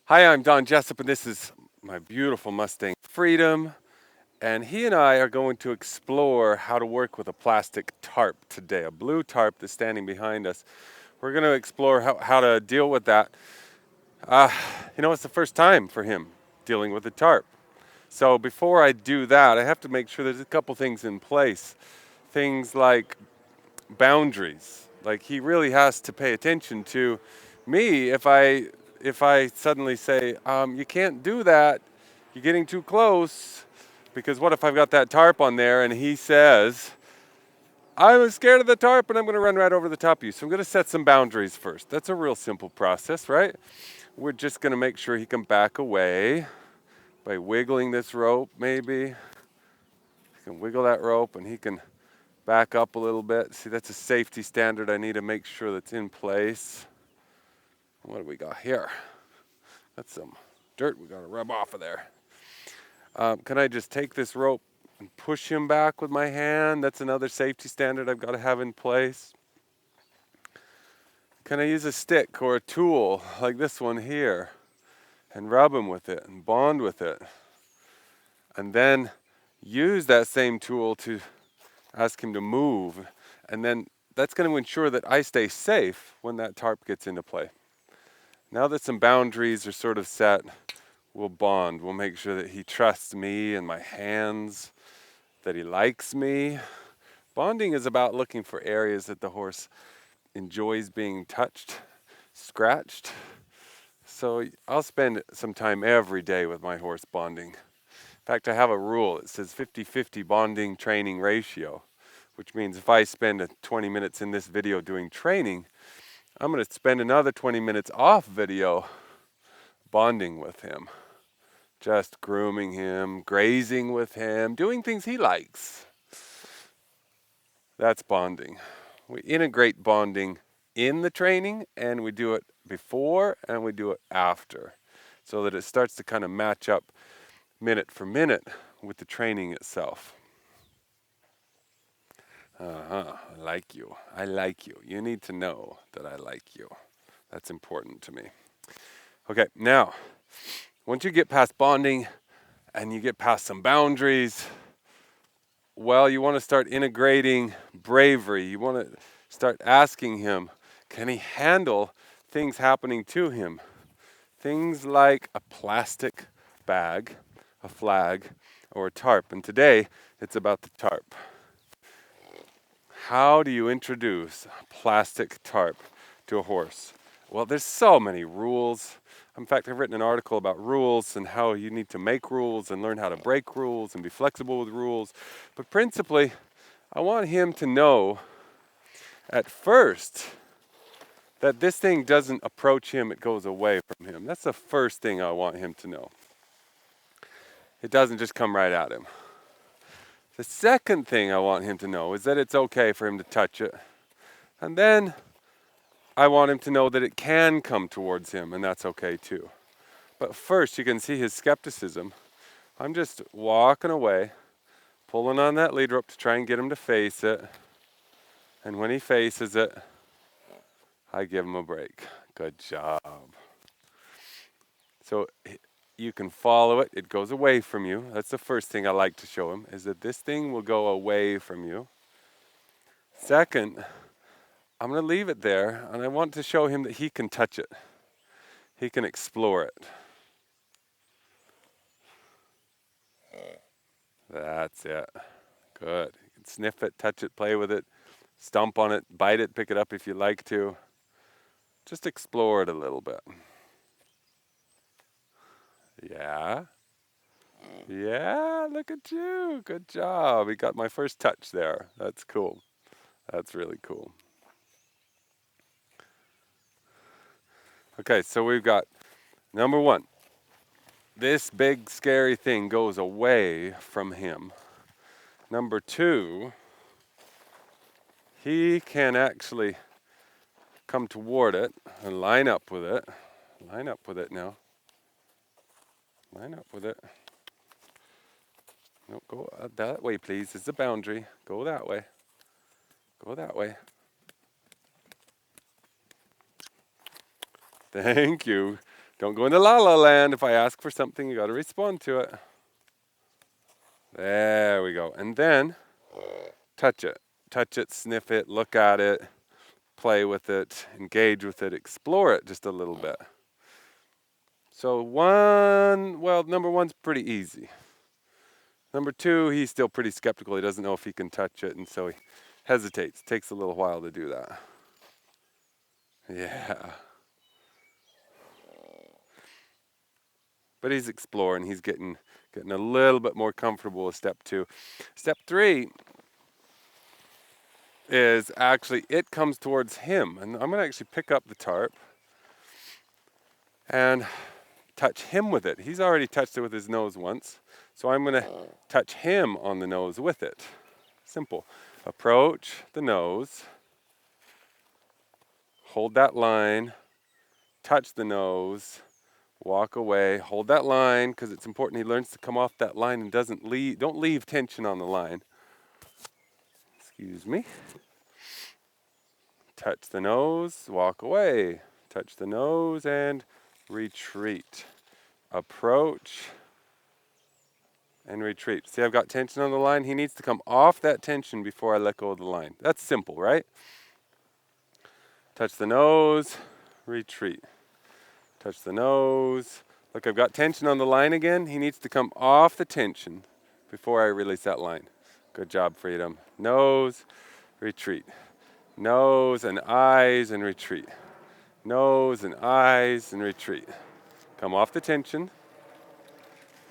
Hi, I'm Don Jessup, and this is my beautiful Mustang Freedom. And he and I are going to explore how to work with a plastic tarp today, a blue tarp that's standing behind us. We're going to explore how to deal with that. Uh, it's the first time for him dealing with a tarp. So before I do that, I have to make sure there's a couple things in place. Things like boundaries. Like he really has to pay attention to me if I suddenly say, you can't do that, you're getting too close. Because what if I've got that tarp on there and he says, I'm scared of the tarp and I'm going to run right over the top of you. So I'm going to set some boundaries first. That's a real simple process, right? We're just going to make sure he can back away by wiggling this rope, maybe. He can wiggle that rope and he can back up a little bit. See, that's a safety standard I need to make sure that's in place. What do we got here? That's some dirt we got to rub off of there. Can I just take this rope and push him back with my hand? That's another safety standard I've got to have in place. Can I use a stick or a tool like this one here and rub him with it and bond with it? And then use that same tool to ask him to move. And then that's going to ensure that I stay safe when that tarp gets into play. Now that some boundaries are sort of set, we'll bond. We'll make sure that he trusts me and my hands, that he likes me. Bonding is about looking for areas that the horse enjoys being touched, scratched. So I'll spend some time every day with my horse bonding. In fact, I have a rule. It says 50-50 bonding training ratio, which means if I spend 20 minutes in this video doing training, I'm going to spend another 20 minutes off video bonding with him. Just grooming him, grazing with him, doing things he likes. That's bonding. We integrate bonding in the training, and we do it before and we do it after, so that it starts to kind of match up minute for minute with the training itself. I like you. I like you. You need to know that I like you. That's important to me. Okay, now, once you get past bonding and you get past some boundaries, well, you want to start integrating bravery. You want to start asking him, can he handle things happening to him? Things like a plastic bag, a flag, or a tarp. And today, it's about the tarp. How do you introduce a plastic tarp to a horse? Well, there's so many rules. In fact, I've written an article about rules and how you need to make rules and learn how to break rules and be flexible with rules. But principally, I want him to know at first that this thing doesn't approach him, it goes away from him. That's the first thing I want him to know. It doesn't just come right at him. The second thing I want him to know is that it's okay for him to touch it. And then I want him to know that it can come towards him, and that's okay too. But first, you can see his skepticism. I'm just walking away, pulling on that lead rope to try and get him to face it. And when he faces it, I give him a break. Good job. So you can follow it. It goes away from you. That's the first thing I like to show him, is that this thing will go away from you. Second, I'm going to leave it there, and I want to show him that he can touch it. He can explore it. That's it. Good. You can sniff it, touch it, play with it, stomp on it, bite it, pick it up if you like to. Just explore it a little bit. Yeah. Yeah, look at you. Good job. We got my first touch there. That's cool. That's really cool. Okay, so we've got number one. This big scary thing goes away from him. Number two, he can actually come toward it and line up with it. Line up with it now. Line up with it. No, go that way, please. It's the boundary. Go that way. Go that way. Thank you. Don't go into la-la land. If I ask for something, you got to respond to it. There we go. And then touch it. Touch it, sniff it, look at it, play with it, engage with it, explore it just a little bit. So number one's pretty easy. Number two, he's still pretty skeptical. He doesn't know if he can touch it, and so he hesitates. Takes a little while to do that. Yeah. But he's exploring. He's getting a little bit more comfortable with step two. Step three is actually it comes towards him. And I'm going to actually pick up the tarp and touch him with it. He's already touched it with his nose once. So I'm going to touch him on the nose with it. Simple. Approach the nose. Hold that line. Touch the nose. Walk away. Hold that line because it's important he learns to come off that line and don't leave tension on the line. Excuse me. Touch the nose. Walk away. Touch the nose and retreat. Approach and retreat. See, I've got tension on the line. He needs to come off that tension before I let go of the line. That's simple, right? Touch the nose, retreat. Touch the nose. Look, I've got tension on the line again. He needs to come off the tension before I release that line. Good job, Freedom. Nose, retreat. Nose and eyes and retreat. Nose and eyes and retreat. Come off the tension.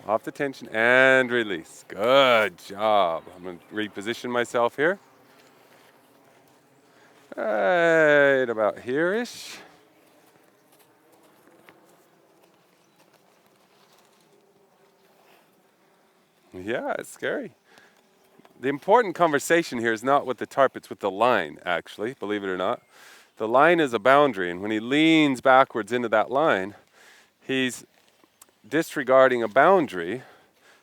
Off the tension and release. Good job. I'm going to reposition myself here. Right about here-ish. Yeah, it's scary. The important conversation here is not with the tarp, it's with the line, actually, believe it or not. The line is a boundary, and when he leans backwards into that line, he's disregarding a boundary.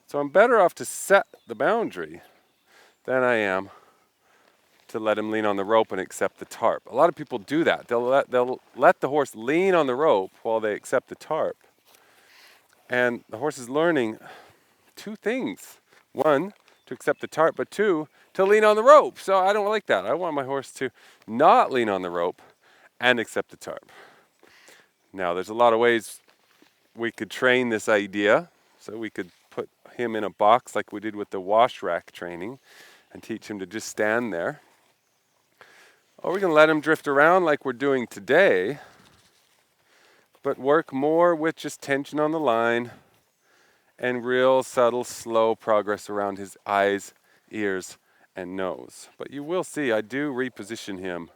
So I'm better off to set the boundary than I am to let him lean on the rope and accept the tarp. A lot of people do that. They'll let the horse lean on the rope while they accept the tarp. And the horse is learning two things. One, to accept the tarp, but two, to lean on the rope. So I don't like that. I want my horse to not lean on the rope and accept the tarp. Now, there's a lot of ways we could train this idea. So we could put him in a box like we did with the wash rack training and teach him to just stand there. Or we can let him drift around like we're doing today, but work more with just tension on the line and real subtle, slow progress around his eyes, ears, and nose. But you will see I do reposition him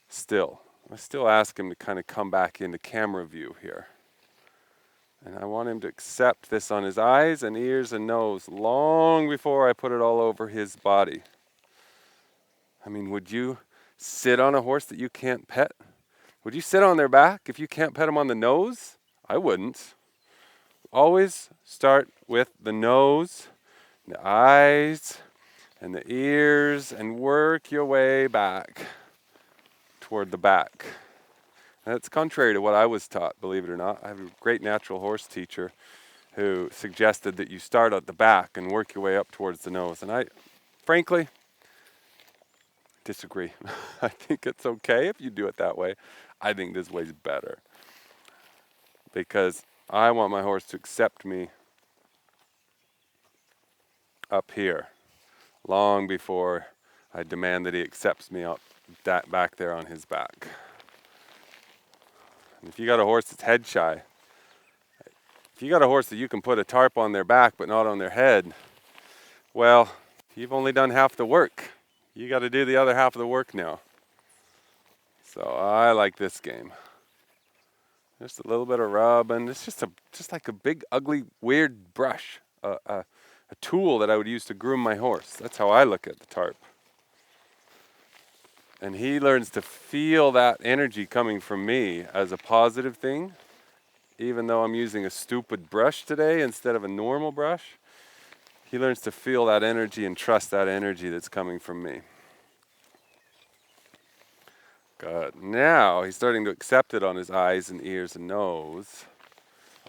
still. I still ask him to kind of come back into camera view here. And I want him to accept this on his eyes and ears and nose long before I put it all over his body. I mean, would you sit on a horse that you can't pet? Would you sit on their back if you can't pet them on the nose? I wouldn't. Always start with the nose, the eyes, and the ears, and work your way back toward the back. That's contrary to what I was taught, believe it or not. I have a great natural horse teacher who suggested that you start at the back and work your way up towards the nose. And I, frankly, disagree. I think it's okay if you do it that way. I think this way's better. Because I want my horse to accept me up here long before I demand that he accepts me out that back there on his back. And if you got a horse that's head shy, if you got a horse that you can put a tarp on their back but not on their head, well, you've only done half the work. You got to do the other half of the work now. So I like this game. Just a little bit of rub, and it's just like a big, ugly, weird brush, a tool that I would use to groom my horse. That's how I look at the tarp. And he learns to feel that energy coming from me as a positive thing, even though I'm using a stupid brush today instead of a normal brush. He learns to feel that energy and trust that energy that's coming from me. Good. Now he's starting to accept it on his eyes and ears and nose.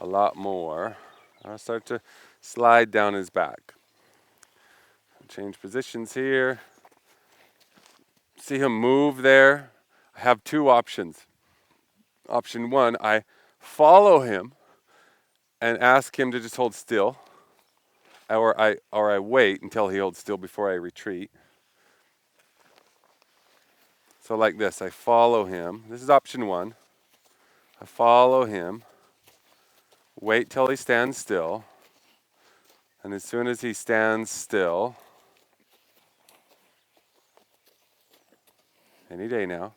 a lot more. I'll start to slide down his back. Change positions here. See him move there. I have two options. Option one, I follow him and ask him to just hold still, or I wait until he holds still before I retreat. So like this, I follow him. This is option one. I follow him, wait till he stands still, and as soon as he stands still, any day now,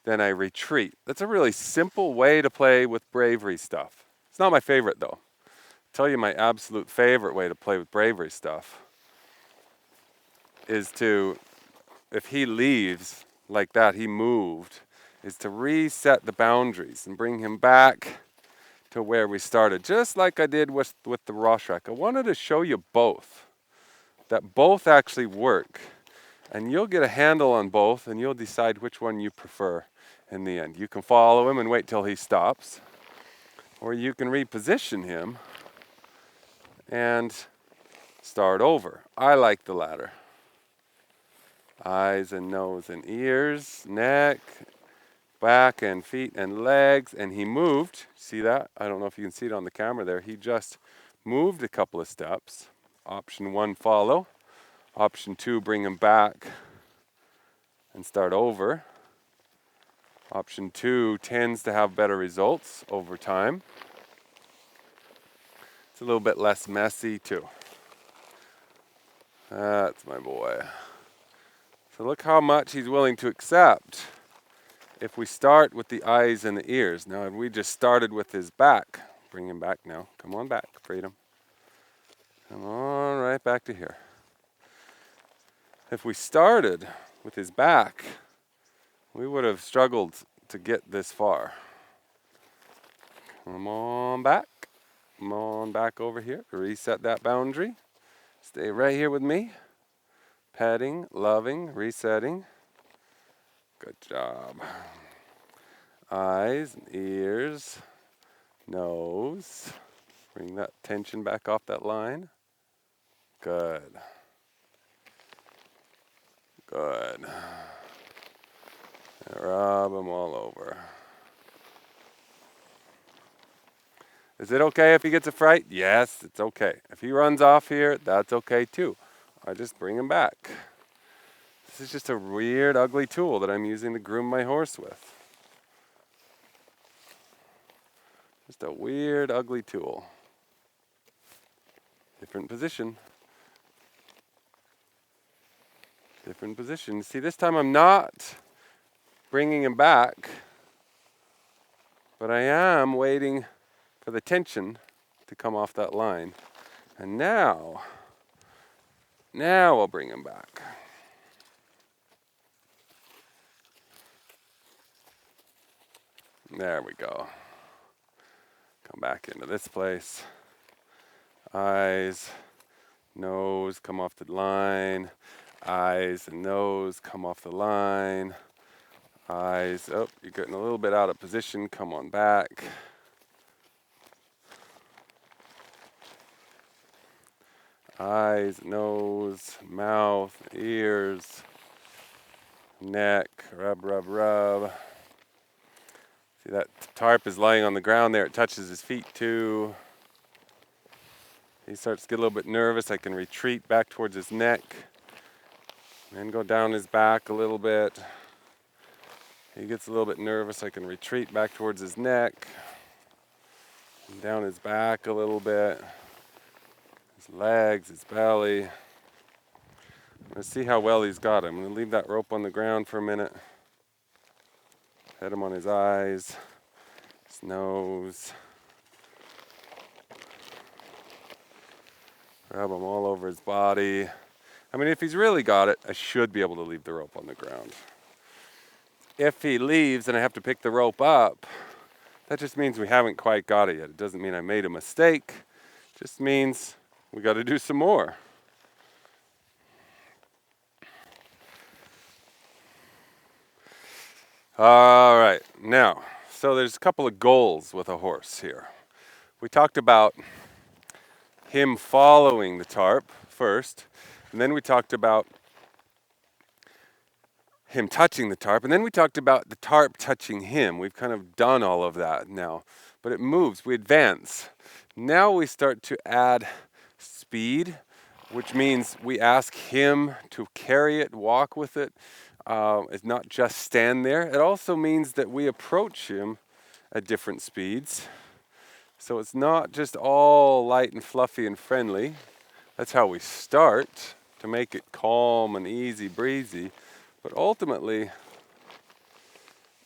then I retreat. That's a really simple way to play with bravery stuff. It's not my favorite though. I'll tell you my absolute favorite way to play with bravery stuff is to, if he leaves like that, he moved, is to reset the boundaries and bring him back to where we started, just like I did with the Roshrak. I wanted to show you both, that both actually work, and you'll get a handle on both, and you'll decide which one you prefer in the end. You can follow him and wait till he stops, or you can reposition him and start over. I like the latter. Eyes and nose and ears, neck, back and feet and legs, and he moved. See that? I don't know if you can see it on the camera there. He just moved a couple of steps. Option one, follow. Option two, bring him back and start over. Option two tends to have better results over time. It's a little bit less messy too. That's my boy. So look how much he's willing to accept if we start with the eyes and the ears. Now, if we just started with his back, bring him back now. Come on back, Freedom. Come on right back to here. If we started with his back, we would have struggled to get this far. Come on back. Come on back over here. Reset that boundary. Stay right here with me. Petting, loving, resetting. Good job. Eyes, ears, nose. Bring that tension back off that line. Good. Good. And rub them all over. Is it okay if he gets a fright? Yes, it's okay. If he runs off here, that's okay too. I just bring him back. This is just a weird, ugly tool that I'm using to groom my horse with. Just a weird, ugly tool. Different position. Different position. See, this time I'm not bringing him back, but I am waiting for the tension to come off that line. And now I'll bring him back. There we go. Come back into this place. Eyes, nose, come off the line. Eyes and nose, come off the line. Eyes, oh, you're getting a little bit out of position. Come on back. Eyes, nose, mouth, ears, neck, rub, rub, rub. See that Tarp is lying on the ground there. It touches his feet too. He starts to get a little bit nervous. I can retreat back towards his neck and go down his back a little bit. He gets a little bit nervous. I can retreat back towards his neck and down his back a little bit. His legs, his belly. Let's see how well he's got it. I'm going to leave that rope on the ground for a minute. Pet him on his eyes, his nose. Grab him all over his body. I mean, if he's really got it, I should be able to leave the rope on the ground. If he leaves and I have to pick the rope up, that just means we haven't quite got it yet. It doesn't mean I made a mistake. It just means we got to do some more. All right, now, so there's a couple of goals with a horse here. We talked about him following the tarp first, and then we talked about him touching the tarp, and then we talked about the tarp touching him. We've kind of done all of that now, but it moves, we advance. Now we start to add speed, which means we ask him to carry it, walk with it. It's not just stand there. It also means that we approach him at different speeds. So it's not just all light and fluffy and friendly. That's how we start, to make it calm and easy breezy. But ultimately,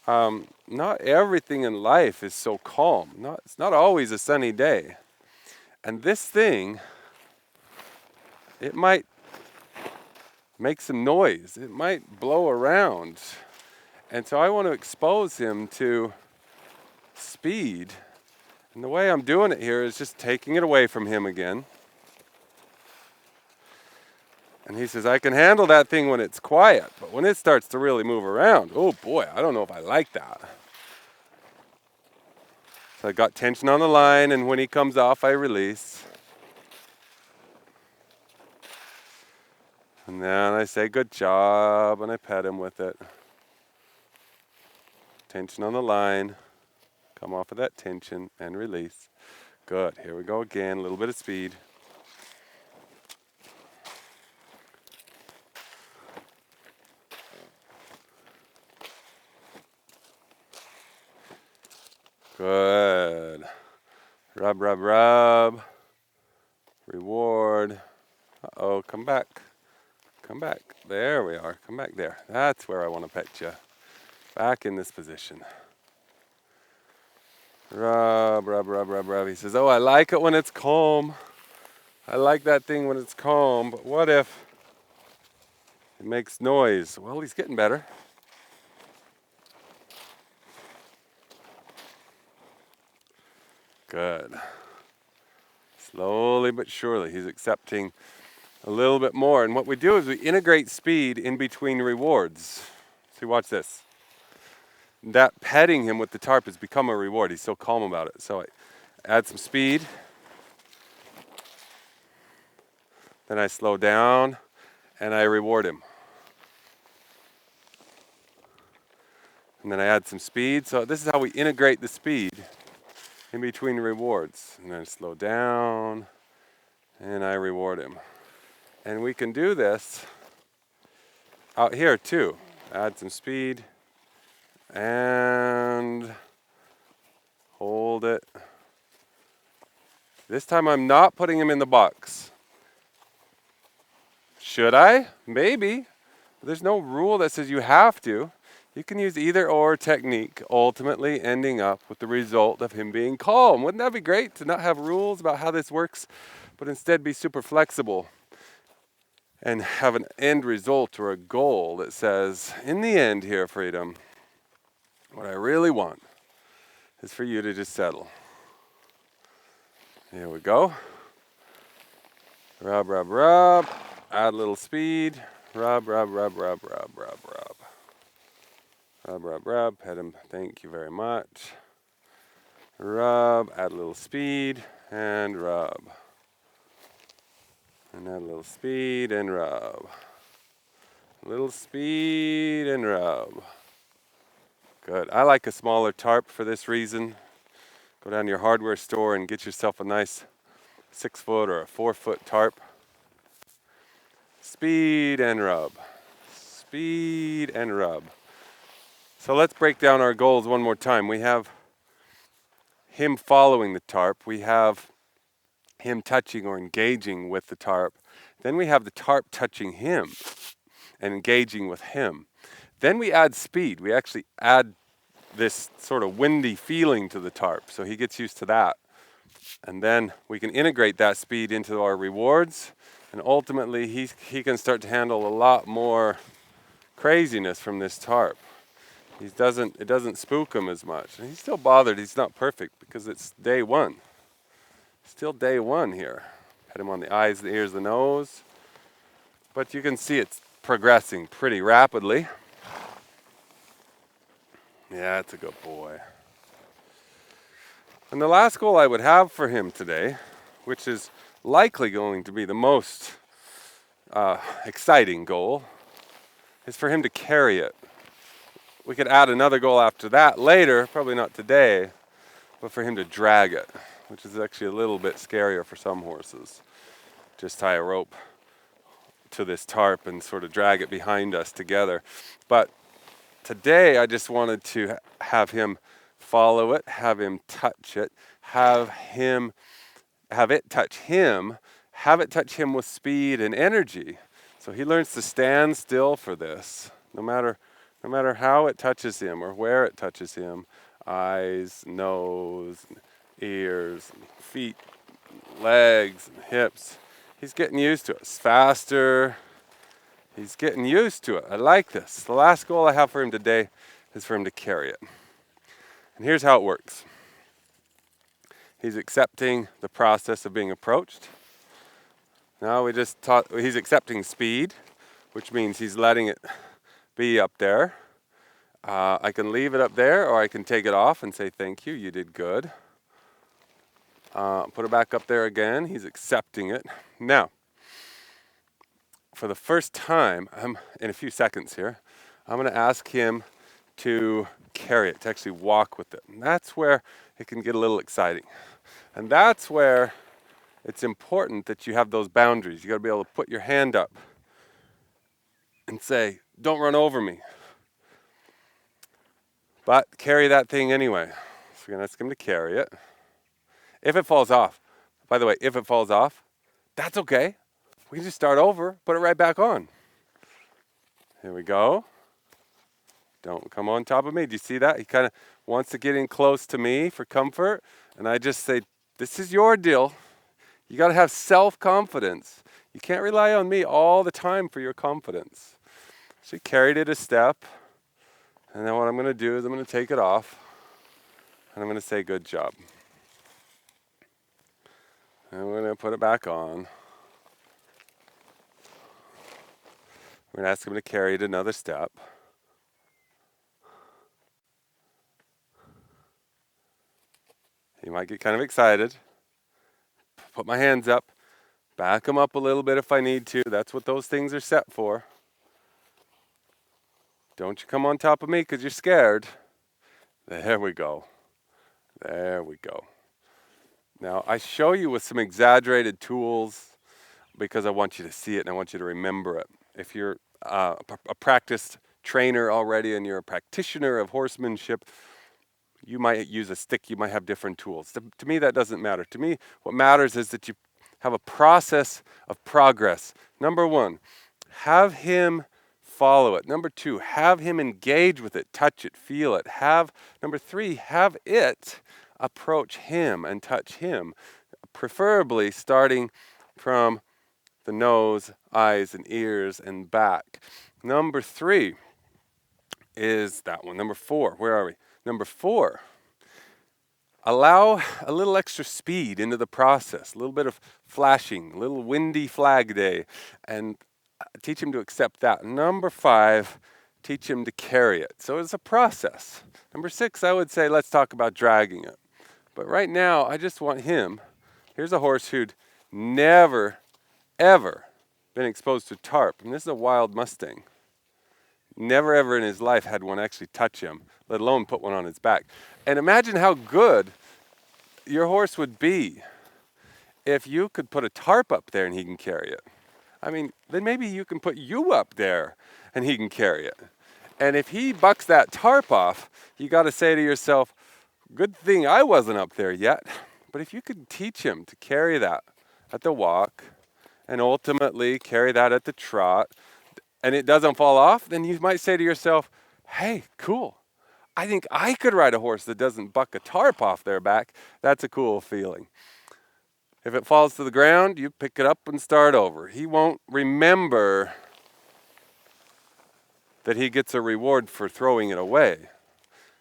not everything in life is so calm. It's not always a sunny day. And this thing, it might make some noise. It might blow around. And so I want to expose him to speed. And the way I'm doing it here is just taking it away from him again. And he says, I can handle that thing when it's quiet, but when it starts to really move around, oh boy, I don't know if I like that. So I got tension on the line, and when he comes off, I release. And then I say, good job, and I pet him with it. Tension on the line, come off of that tension, and release. Good, here we go again, a little bit of speed. Good. Rub, rub, rub. Reward. Uh-oh, come back. Come back. There we are. Come back there. That's where I want to pet you. Back in this position. Rub, rub, rub, rub, rub. He says, oh, I like it when it's calm. I like that thing when it's calm, but what if it makes noise? Well, he's getting better. Good. Slowly but surely, he's accepting a little bit more. And what we do is we integrate speed in between rewards. See, watch this. That petting him with the tarp has become a reward. He's so calm about it. So I add some speed. Then I slow down and I reward him. And then I add some speed. So this is how we integrate the speed in between rewards. And then I slow down and I reward him. And we can do this out here too. Add some speed and hold it. This time I'm not putting him in the box. Should I? Maybe. There's no rule that says you have to. You can use either or technique, ultimately ending up with the result of him being calm. Wouldn't that be great to not have rules about how this works, but instead be super flexible and have an end result or a goal that says, in the end here, Freedom, what I really want is for you to just settle. Here we go. Rub, rub, rub. Add a little speed. Rub, rub, rub, rub, rub, rub, rub. Rub, rub, rub. Pet him. Thank you very much. Rub. Add a little speed and rub. And add a little speed and rub. A little speed and rub. Good. I like a smaller tarp for this reason. Go down to your hardware store and get yourself a nice 6-foot or a 4-foot tarp. Speed and rub. Speed and rub. So let's break down our goals one more time. We have him following the tarp. We have him touching or engaging with the tarp. Then we have the tarp touching him and engaging with him. Then we add speed. We actually add this sort of windy feeling to the tarp, so he gets used to that. And then we can integrate that speed into our rewards, and ultimately he can start to handle a lot more craziness from this tarp. It doesn't spook him as much. And he's still bothered he's not perfect because it's day one. Still day one here. Pet him on the eyes, the ears, the nose. But you can see it's progressing pretty rapidly. Yeah, that's a good boy. And the last goal I would have for him today, which is likely going to be the most exciting goal, is for him to carry it. We could add another goal after that later, probably not today, but for him to drag it, which is actually a little bit scarier for some horses. Just tie a rope to this tarp and sort of drag it behind us together. But today I just wanted to have him follow it, have him touch it, have it touch him, have it touch him with speed and energy. So he learns to stand still for this, no matter how it touches him or where it touches him. Eyes, nose, ears, feet, legs, and hips. He's getting used to it. It's faster. He's getting used to it. I like this. The last goal I have for him today is for him to carry it. And here's how it works. He's accepting the process of being approached. Now he's accepting speed, which means he's letting it be up there. I can leave it up there, or I can take it off and say, thank you, you did good. Put it back up there again. He's accepting it. Now, for the first time, in a few seconds here, I'm going to ask him to carry it, to actually walk with it. And that's where it can get a little exciting. And that's where it's important that you have those boundaries. You got to be able to put your hand up and say, don't run over me. But carry that thing anyway. So we're going to ask him to carry it. If it falls off, by the way, if it falls off, that's okay. We can just start over, put it right back on. Here we go. Don't come on top of me. Do you see that? He kind of wants to get in close to me for comfort. And I just say, this is your deal. You got to have self-confidence. You can't rely on me all the time for your confidence. So he carried it a step. And then what I'm going to do is I'm going to take it off. And I'm going to say, good job. And we're going to put it back on. We're going to ask him to carry it another step. He might get kind of excited. Put my hands up. Back him up a little bit if I need to. That's what those things are set for. Don't you come on top of me because you're scared. There we go. There we go. Now, I show you with some exaggerated tools because I want you to see it and I want you to remember it. If you're a practiced trainer already and you're a practitioner of horsemanship, you might use a stick, you might have different tools. To me, that doesn't matter. To me, what matters is that you have a process of progress. Number one, have him follow it. Number two, have him engage with it, touch it, feel it. Number three, have it approach him and touch him, preferably starting from the nose, eyes, and ears, and back. Number three is that one. Number four, where are we? Number four, allow a little extra speed into the process, a little bit of flashing, a little windy flag day, and teach him to accept that. Number five, teach him to carry it. So it's a process. Number six, I would say let's talk about dragging it. But right now, I just want him. Here's a horse who'd never, ever been exposed to tarp. And this is a wild mustang. Never, ever in his life had one actually touch him, let alone put one on his back. And imagine how good your horse would be if you could put a tarp up there and he can carry it. I mean, then maybe you can put you up there and he can carry it. And if he bucks that tarp off, you got to say to yourself, good thing I wasn't up there yet. But if you could teach him to carry that at the walk and ultimately carry that at the trot, and it doesn't fall off, then you might say to yourself, hey, cool. I think I could ride a horse that doesn't buck a tarp off their back. That's a cool feeling. If it falls to the ground, you pick it up and start over. He won't remember that he gets a reward for throwing it away.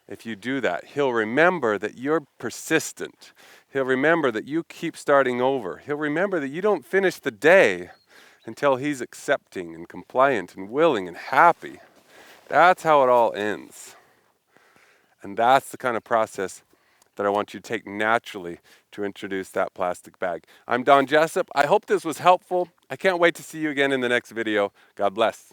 If you do that, he'll remember that you're persistent. He'll remember that you keep starting over. He'll remember that you don't finish the day until he's accepting and compliant and willing and happy. That's how it all ends. And that's the kind of process that I want you to take naturally to introduce that plastic bag. I'm Don Jessup. I hope this was helpful. I can't wait to see you again in the next video. God bless.